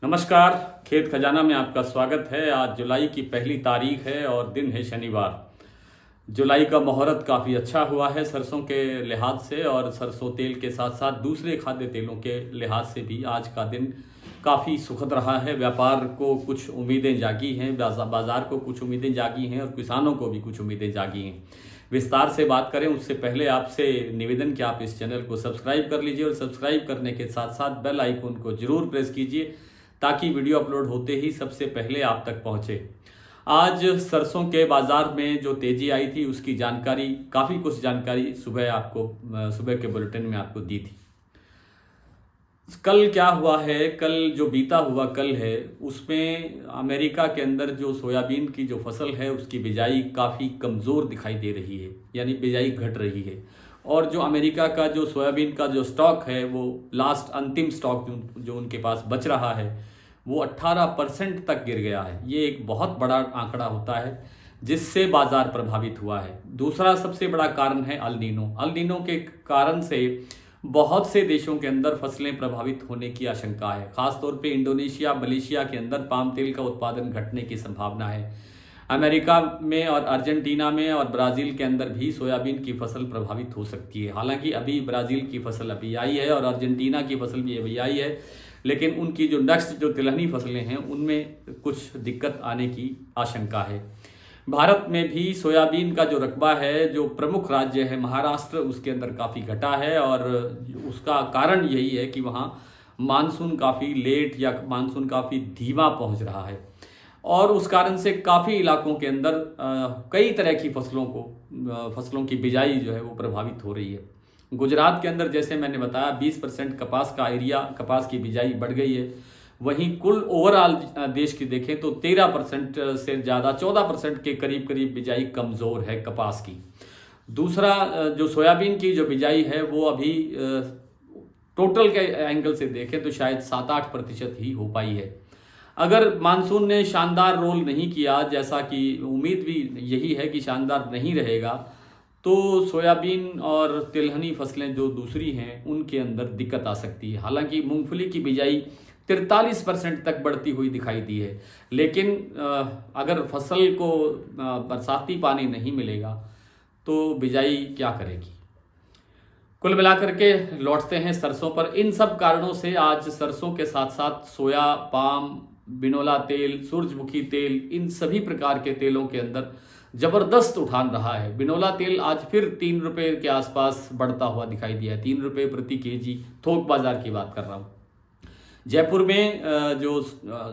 नमस्कार। खेत खजाना में आपका स्वागत है। आज जुलाई की पहली तारीख है और दिन है शनिवार। जुलाई का मुहूर्त काफ़ी अच्छा हुआ है सरसों के लिहाज से, और सरसों तेल के साथ साथ दूसरे खाद्य तेलों के लिहाज से भी आज का दिन काफ़ी सुखद रहा है। व्यापार को कुछ उम्मीदें जागी हैं, बाजार को कुछ उम्मीदें जागी हैं और किसानों को भी कुछ उम्मीदें जागी हैं। विस्तार से बात करें उससे पहले आपसे निवेदन कि आप इस चैनल को सब्सक्राइब कर लीजिए और सब्सक्राइब करने के साथ साथ बेल आइकन को जरूर प्रेस कीजिए ताकि वीडियो अपलोड होते ही सबसे पहले आप तक पहुंचे। आज सरसों के बाजार में जो तेजी आई थी उसकी जानकारी, काफ़ी कुछ जानकारी सुबह के बुलेटिन में आपको दी थी। कल क्या हुआ है, कल जो बीता हुआ कल है, उसमें अमेरिका के अंदर जो सोयाबीन की जो फसल है उसकी बिजाई काफ़ी कमज़ोर दिखाई दे रही है, यानी बिजाई घट रही है। और जो अमेरिका का जो सोयाबीन का जो स्टॉक है, वो लास्ट अंतिम स्टॉक जो उनके पास बच रहा है वो 18% तक गिर गया है। ये एक बहुत बड़ा आंकड़ा होता है जिससे बाजार प्रभावित हुआ है। दूसरा सबसे बड़ा कारण है अल नीनो के कारण से बहुत से देशों के अंदर फसलें प्रभावित होने की आशंका है। खासतौर पे इंडोनेशिया, मलेशिया के अंदर पाम तेल का उत्पादन घटने की संभावना है। अमेरिका में और अर्जेंटीना में और ब्राज़ील के अंदर भी सोयाबीन की फसल प्रभावित हो सकती है। हालांकि अभी ब्राज़ील की फसल अभी आई है और अर्जेंटीना की फसल भी अभी आई है, लेकिन उनकी जो नेक्स्ट जो तिलहनी फसलें हैं उनमें कुछ दिक्कत आने की आशंका है। भारत में भी सोयाबीन का जो रकबा है, जो प्रमुख राज्य है महाराष्ट्र, उसके अंदर काफ़ी घटा है और उसका कारण यही है कि वहाँ मानसून काफ़ी लेट या मानसून काफ़ी धीमा पहुँच रहा है और उस कारण से काफ़ी इलाकों के अंदर कई तरह की फसलों की बिजाई जो है वो प्रभावित हो रही है। गुजरात के अंदर जैसे मैंने बताया 20% कपास का एरिया, कपास की बिजाई बढ़ गई है। वहीं कुल ओवरऑल देश की देखें तो 13% से ज़्यादा 14% के करीब करीब बिजाई कमज़ोर है कपास की। दूसरा जो सोयाबीन की जो बिजाई है वो अभी टोटल के एंगल से देखें तो शायद 7-8% ही हो पाई है। अगर मानसून ने शानदार रोल नहीं किया, जैसा कि उम्मीद भी यही है कि शानदार नहीं रहेगा, तो सोयाबीन और तिलहनी फसलें जो दूसरी हैं उनके अंदर दिक्कत आ सकती है। हालांकि मूंगफली की बिजाई 43% तक बढ़ती हुई दिखाई दी है, लेकिन अगर फसल को बरसाती पानी नहीं मिलेगा तो बिजाई क्या करेगी। कुल मिलाकर के लौटते हैं सरसों पर। इन सब कारणों से आज सरसों के साथ साथ सोया, पाम, बिनोला तेल, सूरजमुखी तेल, इन सभी प्रकार के तेलों के अंदर जबरदस्त उठान रहा है। बिनोला तेल आज फिर 3 रुपये के आसपास बढ़ता हुआ दिखाई दिया है। 3 रुपये प्रति केजी, थोक बाजार की बात कर रहा हूँ। जयपुर में जो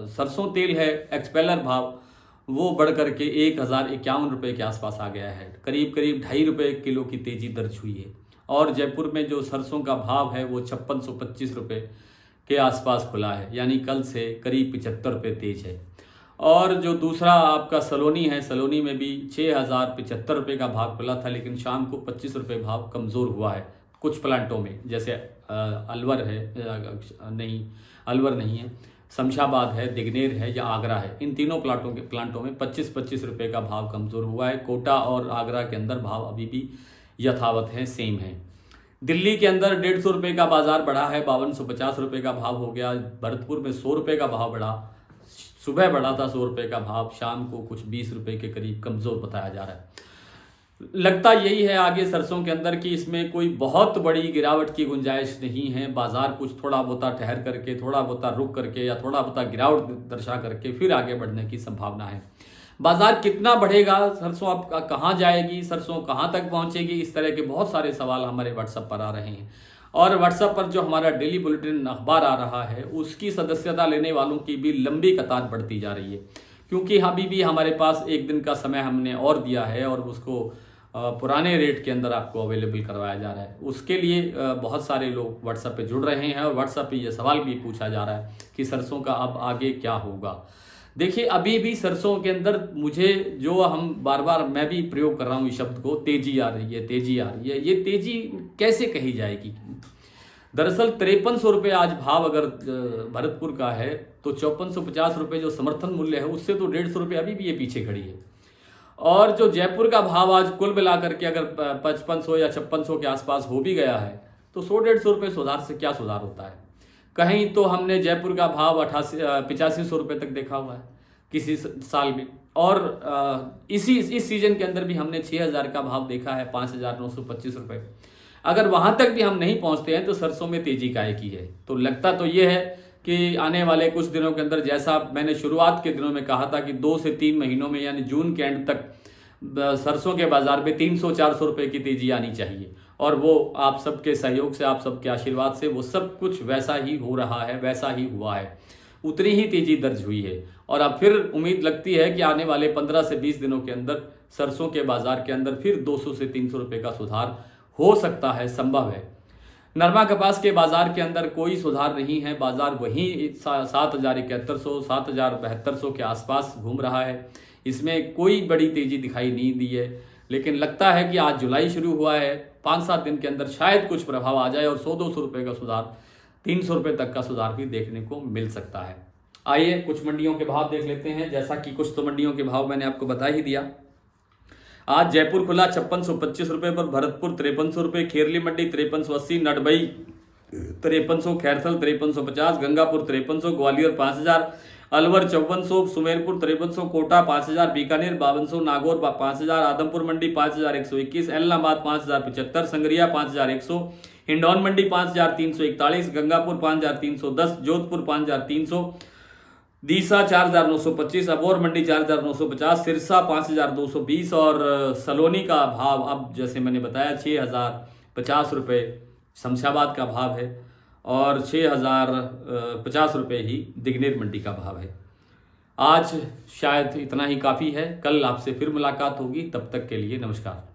सरसों तेल है एक्सपेलर भाव, वो बढ़ करके 1051 रुपये के आसपास आ गया है। करीब करीब 2.5 रुपये किलो की तेजी दर्ज हुई है। और जयपुर में जो सरसों का भाव है वो 5625 रुपये के आसपास खुला है, यानी कल से करीब 75 रुपये तेज है। और जो दूसरा आपका सलोनी है, सलोनी में भी 6075 रुपये का भाव खुला था, लेकिन शाम को 25 रुपये भाव कमज़ोर हुआ है कुछ प्लांटों में। जैसे अलवर है, नहीं अलवर नहीं है, शमशाबाद है, दिगनेर है या आगरा है, इन तीनों प्लांटों में 25-25 रुपये का भाव कमज़ोर हुआ है। कोटा और आगरा के अंदर भाव अभी भी यथावत है, सेम है। दिल्ली के अंदर 150 रुपये का बाजार बढ़ा है, 5250 रुपये का भाव हो गया। भरतपुर में 100 रुपये का भाव बढ़ा, सुबह बढ़ा था 100 रुपये का भाव, शाम को कुछ 20 रुपये के करीब कमज़ोर बताया जा रहा है। लगता यही है आगे सरसों के अंदर कि इसमें कोई बहुत बड़ी गिरावट की गुंजाइश नहीं है। बाजार कुछ थोड़ा बहुता ठहर करके, थोड़ा बहुता रुक करके या थोड़ा बहुता गिरावट दर्शा करके फिर आगे बढ़ने की संभावना है। बाजार कितना बढ़ेगा, सरसों अब कहाँ जाएगी, सरसों कहाँ तक पहुँचेगी, इस तरह के बहुत सारे सवाल हमारे व्हाट्सएप पर आ रहे हैं। और व्हाट्सएप पर जो हमारा डेली बुलेटिन अखबार आ रहा है उसकी सदस्यता लेने वालों की भी लंबी कतार बढ़ती जा रही है, क्योंकि अभी भी हमारे पास एक दिन का समय हमने और दिया है और उसको पुराने रेट के अंदर आपको अवेलेबल करवाया जा रहा है। उसके लिए बहुत सारे लोग व्हाट्सएप पे जुड़ रहे हैं और व्हाट्सएप पे ये सवाल भी पूछा जा रहा है कि सरसों का अब आगे क्या होगा। देखिए, अभी भी सरसों के अंदर मुझे जो हम बार बार मैं भी प्रयोग कर रहा हूँ इस शब्द को, तेजी आ रही है, तेजी आ रही है। ये तेजी कैसे कही जाएगी? दरअसल 5300 रुपये आज भाव अगर भरतपुर का है तो 5450 रुपये जो समर्थन मूल्य है उससे तो 150 रुपये अभी भी ये पीछे खड़ी है। और जो जयपुर का भाव आज कुल मिलाकर के अगर 5500 या 5600 के आसपास हो भी गया है तो 100-150 रुपये सुधार से क्या सुधार होता है। कहीं तो हमने जयपुर का भाव 8500 रुपये तक देखा हुआ है किसी साल में, और इस सीजन के अंदर भी हमने 6000 का भाव देखा है, 5925 रुपये। अगर वहां तक भी हम नहीं पहुंचते हैं तो सरसों में तेजी काहे की है। तो लगता तो ये है कि आने वाले कुछ दिनों के अंदर, जैसा मैंने शुरुआत के दिनों में कहा था कि 2 से 3 महीनों में यानी जून के एंड तक सरसों के बाजार में 300-400 रुपये की तेजी आनी चाहिए, और वो आप सबके सहयोग से, आप सबके आशीर्वाद से वो सब कुछ वैसा ही हो रहा है, वैसा ही हुआ है, उतनी ही तेजी दर्ज हुई है। और अब फिर उम्मीद लगती है कि आने वाले 15 से 20 दिनों के अंदर सरसों के बाजार के अंदर फिर 200 से 300 रुपये का सुधार हो सकता है, संभव है। नरमा कपास के बाजार के अंदर कोई सुधार नहीं है, बाजार वहीं 7100 7200 के आसपास घूम रहा है, इसमें कोई बड़ी तेजी दिखाई नहीं दी है। लेकिन लगता है कि आज जुलाई शुरू हुआ है, 5-7 दिन के अंदर शायद कुछ प्रभाव आ जाए और 100-200 रुपये का सुधार, 300 रुपये तक का सुधार भी देखने को मिल सकता है। आइए कुछ मंडियों के भाव देख लेते हैं। जैसा कि कुछ तो मंडियों के भाव मैंने आपको बता ही दिया। आज जयपुर खुला 5625 रुपये पर, भरतपुर 5300 रुपये, खेरली मंडी 5380, नडबई 5300, खैरथल 5350, गंगापुर 5300, ग्वालियर 5000, अलवर 5400, सुमेरपुर 5300, कोटा 5000, बीकानेर 5200, नागौर 5000, आदमपुर मंडी 5121, एलनाबाद 5075, संगरिया 5100, हिंडौन मंडी 5341, गंगापुर 5310, जोधपुर 5300, दीसा 4925, अबोर मंडी 4950, सिरसा 5220 और सलोनी का भाव अब जैसे मैंने बताया 6050 रुपये शमशाबाद का भाव है और 6050 रुपये ही दिगनेर मंडी का भाव है। आज शायद इतना ही काफ़ी है। कल आपसे फिर मुलाकात होगी, तब तक के लिए नमस्कार।